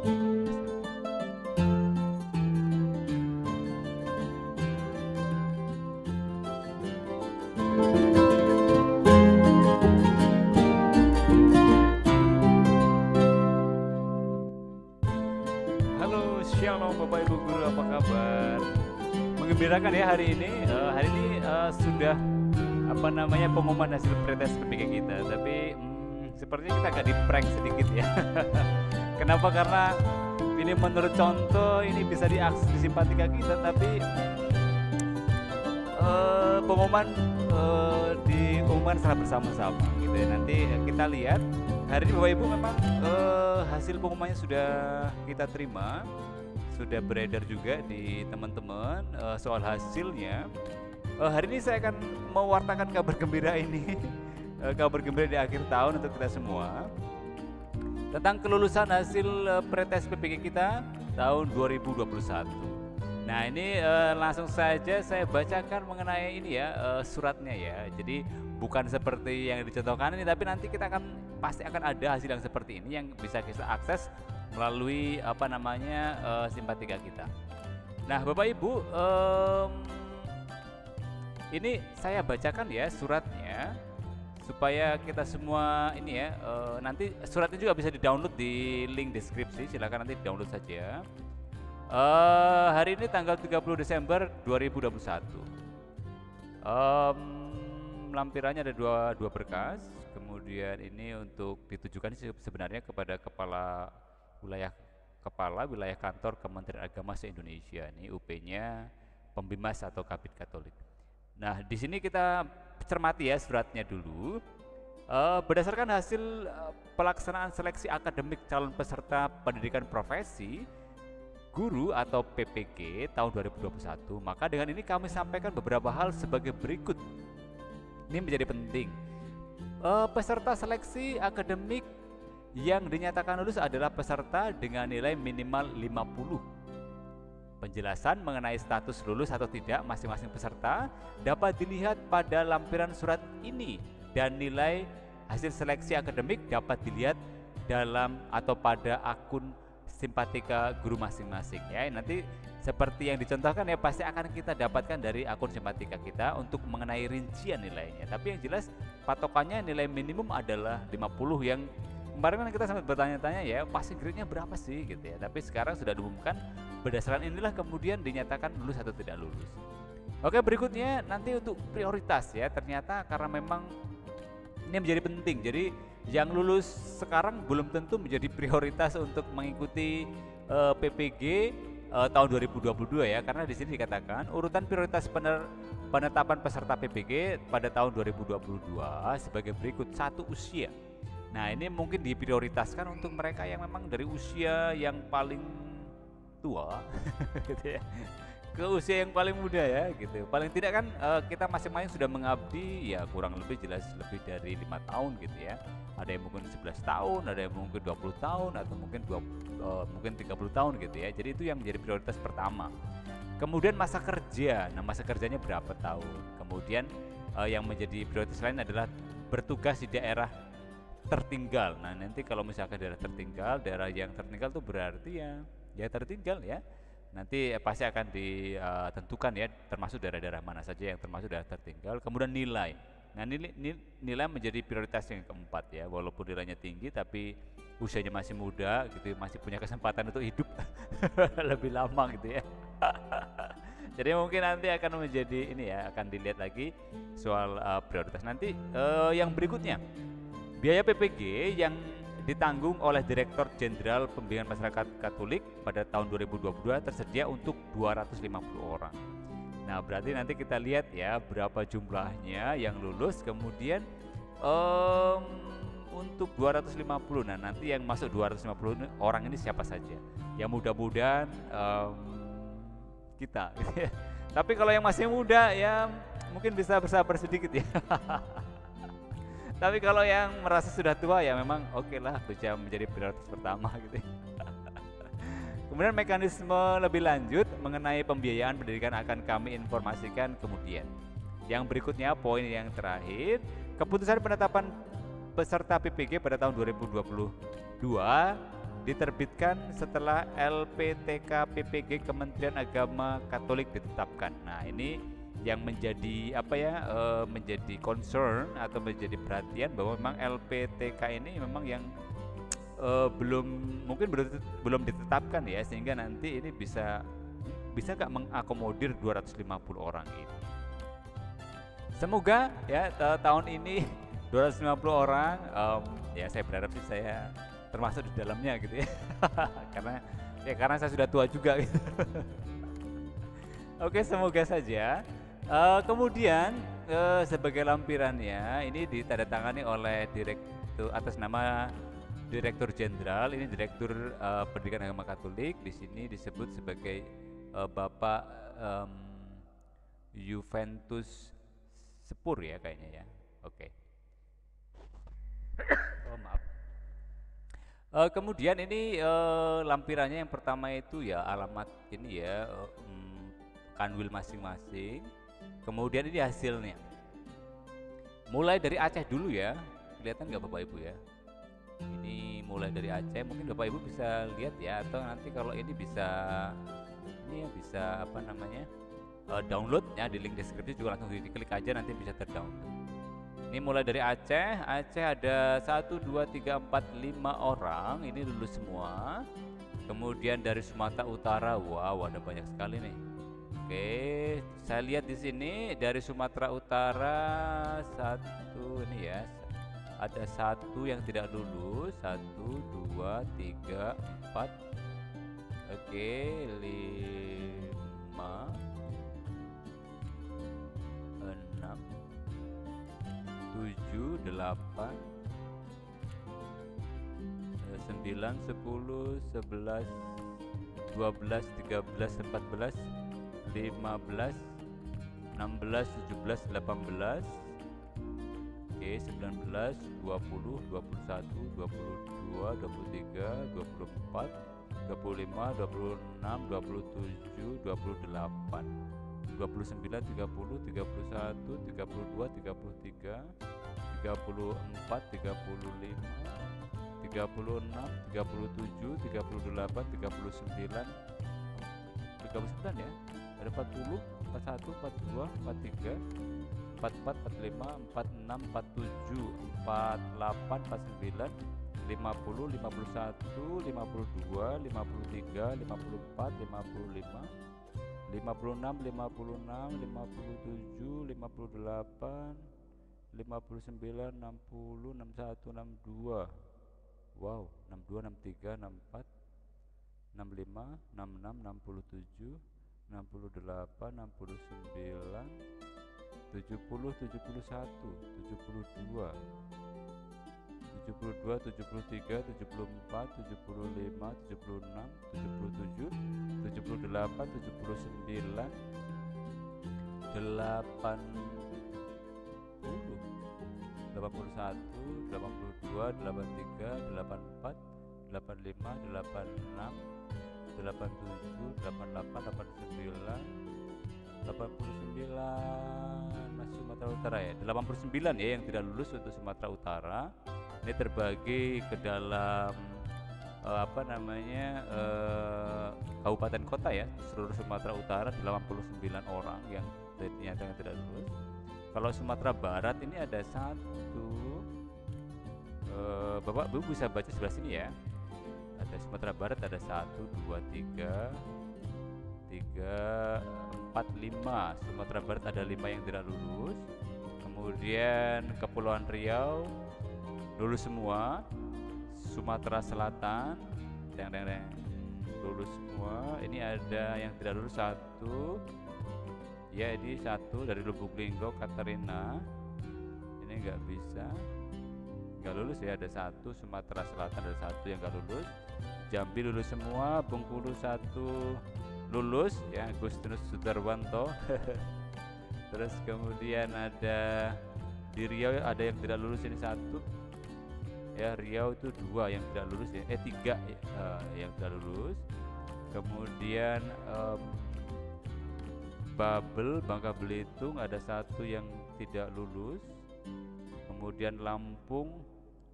Halo, Shalom Bapak Ibu Guru, apa kabar? Menggembirakan ya hari ini. Hari ini sudah apa namanya pengumuman hasil pretest PPG kita. Tapi sepertinya kita agak di-prank sedikit ya. Kenapa? Karena ini menurut contoh ini bisa diakses di Simpatika kita, tapi pengumuman diumumkan secara bersama-sama gitu ya. Nanti kita lihat hari ini Bapak Ibu memang hasil pengumumannya sudah kita terima, sudah beredar juga di teman-teman soal hasilnya. Hari ini saya akan mewartakan kabar gembira ini, kabar gembira di akhir tahun untuk kita semua tentang kelulusan hasil pretest PPG kita tahun 2021. Nah ini langsung saja saya bacakan mengenai ini ya suratnya ya. Jadi bukan seperti yang dicontohkan ini, tapi nanti kita pasti akan ada hasil yang seperti ini yang bisa kita akses melalui apa namanya Simpatika kita. Nah Bapak Ibu, ini saya bacakan ya suratnya supaya kita semua ini ya nanti suratnya juga bisa di-download di link deskripsi, silakan nanti di-download saja. Hari ini tanggal 30 Desember 2021. Lampirannya ada dua berkas. Kemudian ini untuk ditujukan sebenarnya kepada kepala wilayah kantor Kementerian Agama se-Indonesia. Ini UP-nya Pembimas atau Kabid Katolik. Nah, di sini kita cermati ya suratnya dulu. Berdasarkan hasil pelaksanaan seleksi akademik calon peserta pendidikan profesi guru atau PPG tahun 2021, maka dengan ini kami sampaikan beberapa hal sebagai berikut. Ini menjadi penting. Peserta seleksi akademik yang dinyatakan lulus adalah peserta dengan nilai minimal 50. Penjelasan mengenai status lulus atau tidak masing-masing peserta dapat dilihat pada lampiran surat ini, dan nilai hasil seleksi akademik dapat dilihat dalam atau pada akun Simpatika guru masing-masing ya. Nanti seperti yang dicontohkan ya pasti akan kita dapatkan dari akun Simpatika kita untuk mengenai rincian nilainya. Tapi yang jelas patokannya nilai minimum adalah 50 yang kemarin kan kita sempat bertanya-tanya ya passing grade-nya berapa sih gitu ya. Tapi sekarang sudah diumumkan berdasarkan inilah kemudian dinyatakan lulus atau tidak lulus. Oke, berikutnya nanti untuk prioritas ya. Ternyata karena memang ini menjadi penting. Jadi yang lulus sekarang belum tentu menjadi prioritas untuk mengikuti PPG tahun 2022 ya, karena di sini dikatakan urutan prioritas penetapan peserta PPG pada tahun 2022 sebagai berikut. 1, usia. Nah, ini mungkin diprioritaskan untuk mereka yang memang dari usia yang paling tua gitu ya, ke usia yang paling muda ya gitu. Paling tidak kan kita masing-masing sudah mengabdi ya kurang lebih jelas lebih dari 5 tahun gitu ya. Ada yang mungkin 11 tahun, ada yang mungkin 20 tahun, atau mungkin 30 tahun gitu ya. Jadi itu yang menjadi prioritas pertama. Kemudian masa kerja. Nah, masa kerjanya berapa tahun. Kemudian yang menjadi prioritas lain adalah bertugas di daerah tertinggal. Nah, nanti kalau misalkan daerah yang tertinggal itu berarti ya tertinggal ya. Nanti pasti akan ditentukan ya, termasuk daerah-daerah mana saja yang termasuk daerah tertinggal. Kemudian nilai. Nah, nilai menjadi prioritas yang keempat ya. Walaupun nilainya tinggi tapi usianya masih muda gitu, masih punya kesempatan untuk hidup lebih lama gitu ya. Jadi mungkin nanti akan menjadi ini ya, akan dilihat lagi soal prioritas. Nanti yang berikutnya, biaya PPG yang ditanggung oleh Direktur Jenderal Pembimbingan Masyarakat Katolik pada tahun 2022 tersedia untuk 250 orang. Nah, berarti nanti kita lihat ya berapa jumlahnya yang lulus, kemudian untuk 250. Nah, nanti yang masuk 250 orang ini siapa saja? Ya mudah-mudahan kita gitu ya. Tapi kalau yang masih muda ya mungkin bisa bersabar sedikit ya. Tapi kalau yang merasa sudah tua ya memang oke lah, bisa menjadi prioritas pertama gitu. Kemudian mekanisme lebih lanjut mengenai pembiayaan pendidikan akan kami informasikan kemudian. Yang berikutnya poin yang terakhir, keputusan penetapan peserta PPG pada tahun 2022 diterbitkan setelah LPTK PPG Kementerian Agama Katolik ditetapkan. Nah, ini yang menjadi apa ya, menjadi concern atau menjadi perhatian bahwa memang LPTK ini memang yang belum, mungkin belum ditetapkan ya, sehingga nanti ini bisa nggak mengakomodir 250 orang ini. Semoga ya tahun ini 250 orang, ya saya berharap sih saya termasuk di dalamnya gitu ya. karena saya sudah tua juga gitu. Oke, semoga saja. Kemudian sebagai lampirannya ini ditandatangani oleh direktur atas nama Direktur Jenderal, ini Direktur Pendidikan Agama Katolik, di sini disebut sebagai Bapak Juventus Sepur ya kayaknya ya. Oke. Oh, maaf. Kemudian ini lampirannya yang pertama itu ya alamat ini ya, kanwil masing-masing. Kemudian ini hasilnya. Mulai dari Aceh dulu ya, kelihatan nggak Bapak Ibu ya? Ini mulai dari Aceh, mungkin Bapak Ibu bisa lihat ya, atau nanti kalau ini bisa ini ya bisa apa namanya, download ya, di link deskripsi juga langsung diklik aja nanti bisa terdownload. Ini mulai dari Aceh ada 1, 2, 3, 4, 5 orang, ini lulus semua. Kemudian dari Sumatera Utara, wow ada banyak sekali nih. Oke, saya lihat di sini dari Sumatera Utara satu ini ya, ada satu yang tidak lulus, 1, 2, 3, 4, oke 5, 6, 7, 8, 9, 10, 11, 12, 13, 14, 15, 16, 17, 18, oke 19, 20, 21, 22, 23, 24, 25, 26, 27, 28, 29, 30, 31, 32, 33, 34, 35, 36, 37, 38, 39, 39 ya. Ada 40, 41, 42, 43, 44, 45, 46, 47, 48, 49, 50, 51, 52, 53, 54, 55, 56, 56, 57, 58, 59, 60, 61, 62. Wow, 62, 63, 64, 65, 66, 67, 68, 69, 70, 71, 72, 72, 73, 74, 75, 76, 77, 78, 79, 80, 81, 82, 83, 84, 85, 86, 87, 88, 89, 89 masih Sumatera Utara ya, 89 ya yang tidak lulus untuk Sumatera Utara. Ini terbagi ke dalam apa namanya, kabupaten kota ya, seluruh Sumatera Utara 89 orang yang dinyatakan tidak lulus. Kalau Sumatera Barat ini ada satu, Bapak Ibu bisa baca sebelah sini ya. Ada Sumatera Barat ada 1, 2, 3, 4, 5. Sumatera Barat ada 5 yang tidak lulus. Kemudian Kepulauan Riau lulus semua. Sumatera Selatan yang lulus semua. Ini ada yang tidak lulus 1. Ya, ini 1 dari Lubuk Linggau, Katarina. Ini nggak lulus ya, ada 1. Sumatera Selatan ada 1 yang nggak lulus. Jambi lulus semua. Bengkulu 1 lulus ya, Agustinus Sudarwanto. Terus kemudian ada di Riau ada yang tidak lulus, ini 1 ya. Riau itu 2 yang tidak lulus ya, 3 yang tidak lulus. Kemudian Babel, Bangka Belitung ada 1 yang tidak lulus. Kemudian Lampung,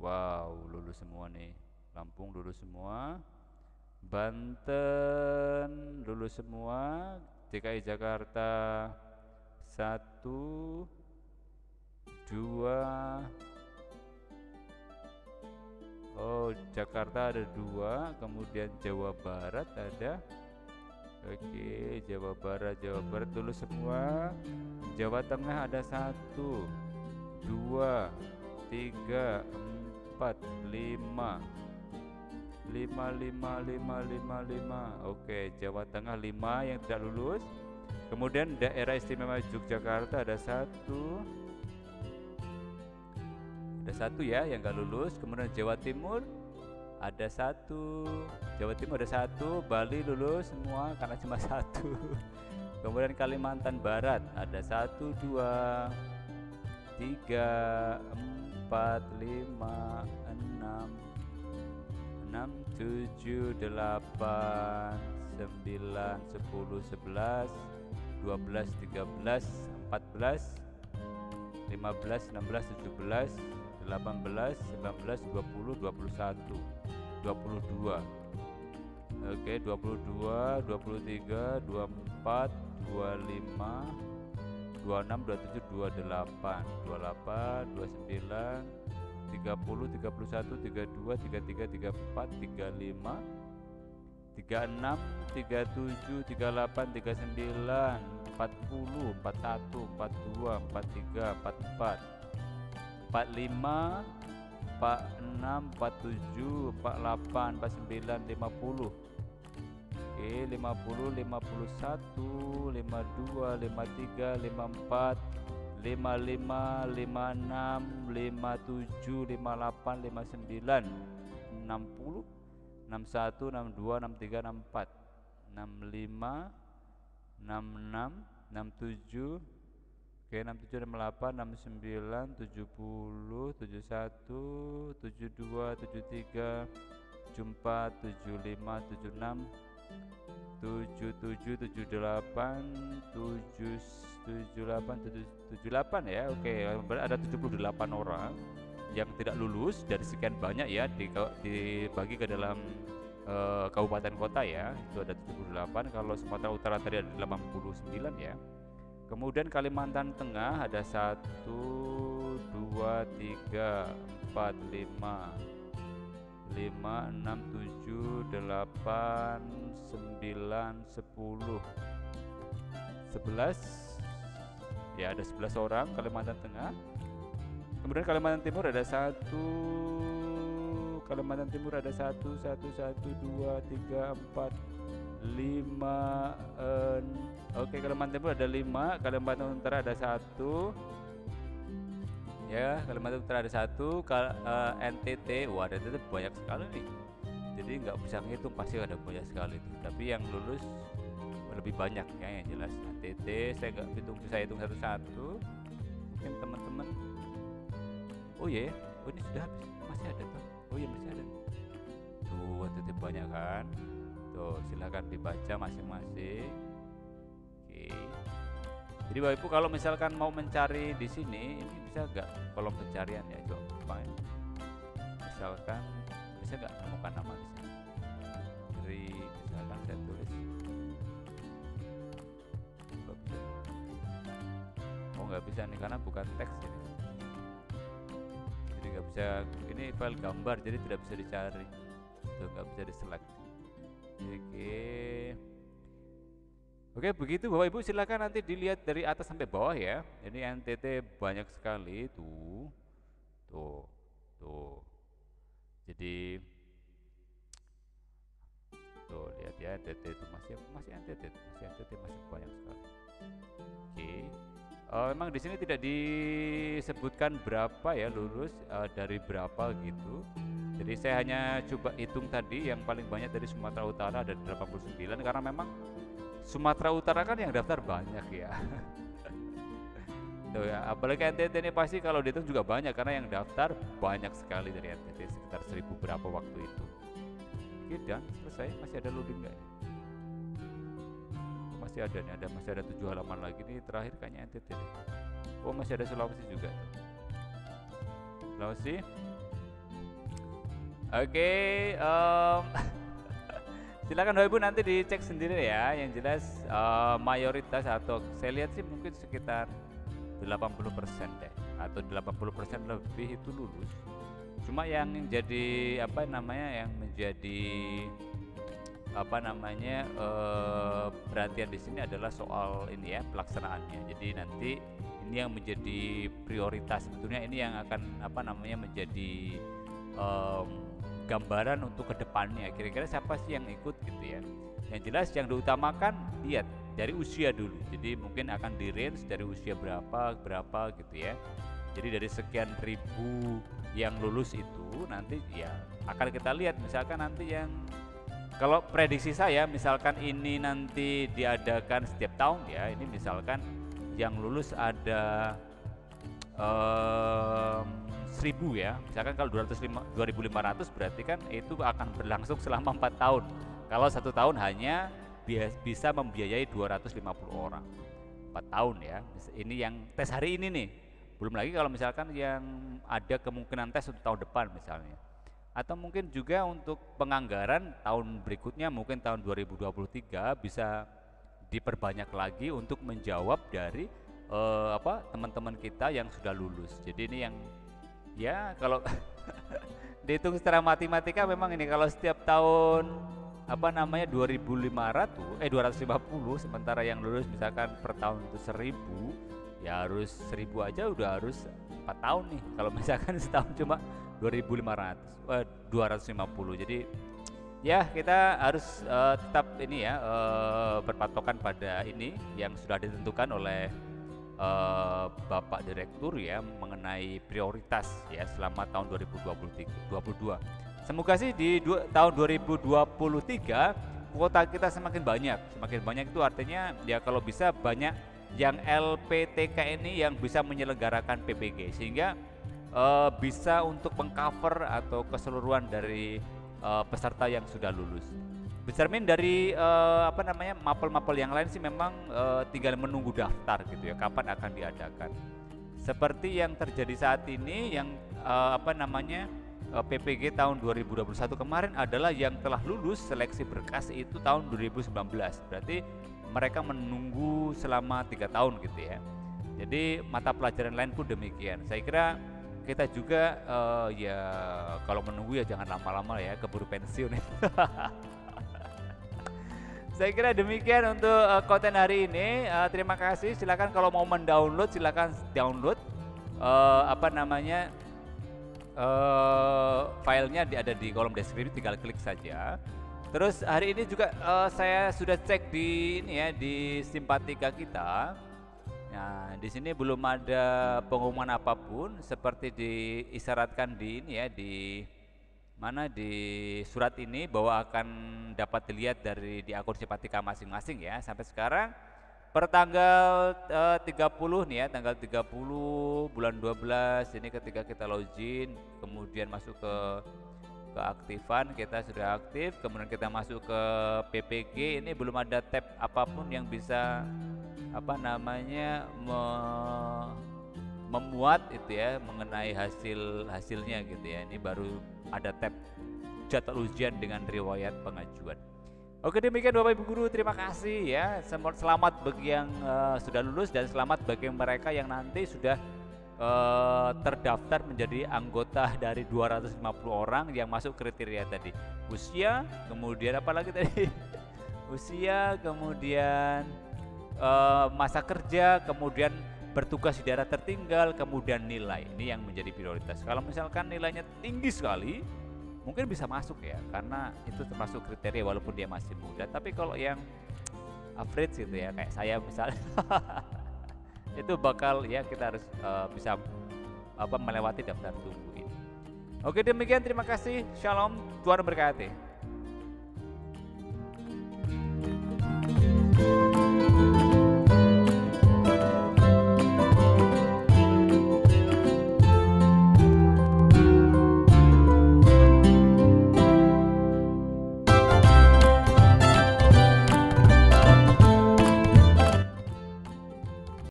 wow lulus semua nih. Lampung lulus semua, Banten lulus semua, DKI Jakarta 1, 2, oh Jakarta ada 2, kemudian Jawa Barat ada. Oke, Jawa Barat lulus semua. Jawa Tengah ada 1, 2, 3, 4, 5. 5. Oke, Jawa Tengah 5 yang tidak lulus. Kemudian Daerah Istimewa Yogyakarta ada 1. Ada 1 ya yang nggak lulus. Kemudian Jawa Timur ada 1. Jawa Timur ada 1. Bali lulus semua karena cuma 1. Kemudian Kalimantan Barat ada 1, 2, 3, 4, 5, 6, 7, 8, 9, 10, 11, 12, 13, 14, 15, 16, 17, 18, 19, 20, 21, 22. Oke, 22, 23, 24, 25, 26, 27, 28, 28, 29, 30, 31, 32, 33, 34, 35, 36, 37, 38, 39, 40, 41, 42, 43, 44, 45, 46, 47, 48, 49, 50. Oke, 50, 51, 52, 53, 54, 55, 56, 57, 58, 59, 60, 61, 62, 63, 64, 65, 66, 67. Oke, 67, 68, 69, 70, 71, 72, 73, 74, 75, 76, 77, 78, 78 ya. Oke, ada 78 orang yang tidak lulus dari sekian banyak ya, dibagi ke dalam kabupaten kota ya. Itu ada 78. Kalau Sumatera Utara tadi ada 89 ya. Kemudian Kalimantan Tengah ada 1, 2, 3, 4, 5, 5, 6, 7, 8, 9, 10, 11 ya, ada 11 orang Kalimantan Tengah. Kemudian Kalimantan Timur ada 1, Kalimantan Timur ada 1, 1, 1, 2, 3, 4, 5. Oke, Kalimantan Timur ada 5, Kalimantan Utara ada 1 ya, Kalimantan Utara ada 1, NTT, wah ada NTT banyak sekali nih, jadi nggak bisa ngitung, pasti ada banyak sekali itu. Tapi yang lulus lebih banyak ya, yang jelas NTT saya nggak bisa hitung satu-satu. Mungkin teman-teman, oh iya, oh ini sudah habis, masih ada tuh, oh iya masih ada tuh, NTT banyak kan tuh, silahkan dibaca masing-masing. Oke, jadi Bapak Ibu kalau misalkan mau mencari di sini, ini bisa nggak kolom pencarian ya, coba misalkan bisa nggak temukan nama di sini dari, misalkan saya tulis, nggak bisa, oh nggak bisa nih karena bukan teks ini, jadi nggak bisa, ini file gambar jadi tidak bisa dicari tuh, nggak bisa diselect. Oke, begitu Bapak Ibu, silakan nanti dilihat dari atas sampai bawah ya. Ini NTT banyak sekali tuh. Jadi tuh lihat ya, NTT itu masih NTT, masih banyak sekali. Oke. Memang di sini tidak disebutkan berapa ya lulus, dari berapa gitu. Jadi saya hanya coba hitung tadi yang paling banyak dari Sumatera Utara ada 89, karena memang Sumatera Utara kan yang daftar banyak ya. Tuh ya, apalagi NTT ini pasti kalau dihitung juga banyak karena yang daftar banyak sekali dari NTT, sekitar 1000 berapa waktu itu. Oke, dan selesai. Masih ada loading nggak? Masih ada nih, masih ada 7 halaman lagi nih, terakhir kayaknya NTT deh. Oh masih ada Sulawesi juga tuh. Sulawesi. Oke, em, silakan Bapak Ibu nanti dicek sendiri ya. Yang jelas mayoritas atau saya lihat sih mungkin sekitar 80% deh, atau 80% lebih itu lulus. Cuma yang jadi apa namanya, yang menjadi apa namanya perhatian di sini adalah soal ini ya, pelaksanaannya. Jadi nanti ini yang menjadi prioritas, sebetulnya ini yang akan apa namanya menjadi em, gambaran untuk kedepannya. Kira-kira siapa sih yang ikut gitu ya? Yang jelas yang diutamakan lihat dari usia dulu. Jadi mungkin akan di range dari usia berapa berapa gitu ya. Jadi dari sekian ribu yang lulus itu nanti ya akan kita lihat, misalkan nanti yang kalau prediksi saya misalkan ini nanti diadakan setiap tahun ya, ini misalkan yang lulus ada em, 1000 ya, misalkan kalau 2500 berarti kan itu akan berlangsung selama 4 tahun. Kalau 1 tahun hanya bisa membiayai 250 orang 4 tahun ya. Ini yang tes hari ini nih, belum lagi kalau misalkan yang ada kemungkinan tes untuk tahun depan misalnya, atau mungkin juga untuk penganggaran tahun berikutnya, mungkin tahun 2023 bisa diperbanyak lagi untuk menjawab dari apa teman-teman kita yang sudah lulus. Jadi ini yang ya kalau dihitung secara matematika memang ini kalau setiap tahun apa namanya 250, sementara yang lulus misalkan per tahun itu 1000, ya harus 1000 aja udah harus 4 tahun nih. Kalau misalkan setahun cuma 250. Jadi ya kita harus tetap ini ya berpatokan pada ini yang sudah ditentukan oleh Bapak Direktur ya mengenai prioritas ya selama tahun 2022. Semoga sih di tahun 2023 kuota kita semakin banyak. Semakin banyak itu artinya ya kalau bisa banyak yang LPTK ini yang bisa menyelenggarakan PPG, sehingga bisa untuk mengcover atau keseluruhan dari peserta yang sudah lulus. Bercermin dari apa namanya mapel-mapel yang lain sih memang tinggal menunggu daftar gitu ya, kapan akan diadakan. Seperti yang terjadi saat ini yang apa namanya PPG tahun 2021 kemarin adalah yang telah lulus seleksi berkas itu tahun 2019. Berarti mereka menunggu selama 3 tahun gitu ya. Jadi mata pelajaran lain pun demikian. Saya kira kita juga ya kalau menunggu ya jangan lama-lama ya, keburu pensiun. Saya kira demikian untuk konten hari ini. Terima kasih. Silakan kalau mau mendownload silakan download apa namanya filenya ada di kolom deskripsi, tinggal klik saja. Terus hari ini juga saya sudah cek di ini ya di Simpatika kita. Nah, di sini belum ada pengumuman apapun seperti diisyaratkan di ini ya di mana di surat ini bahwa akan dapat dilihat dari di akun Simpatika masing-masing ya. Sampai sekarang per tanggal 30 nih ya, tanggal 30 bulan 12 ini ketika kita login kemudian masuk ke keaktifan, kita sudah aktif, kemudian kita masuk ke PPG, ini belum ada tab apapun yang bisa apa namanya memuat itu ya mengenai hasilnya gitu ya. Ini baru ada tab jadwal ujian dengan riwayat pengajuan. Oke, demikian Bapak Ibu Guru, terima kasih ya. Selamat bagi yang sudah lulus dan selamat bagi mereka yang nanti sudah terdaftar menjadi anggota dari 250 orang yang masuk kriteria tadi. Usia, kemudian apa lagi tadi? Usia, kemudian masa kerja, kemudian bertugas di daerah tertinggal, kemudian nilai. Ini yang menjadi prioritas. Kalau misalkan nilainya tinggi sekali, mungkin bisa masuk ya, karena itu termasuk kriteria walaupun dia masih muda. Tapi kalau yang average gitu ya, kayak saya misalnya, itu bakal ya kita harus bisa melewati daftar tunggu ini. Oke, demikian, terima kasih. Shalom, Tuhan memberkati.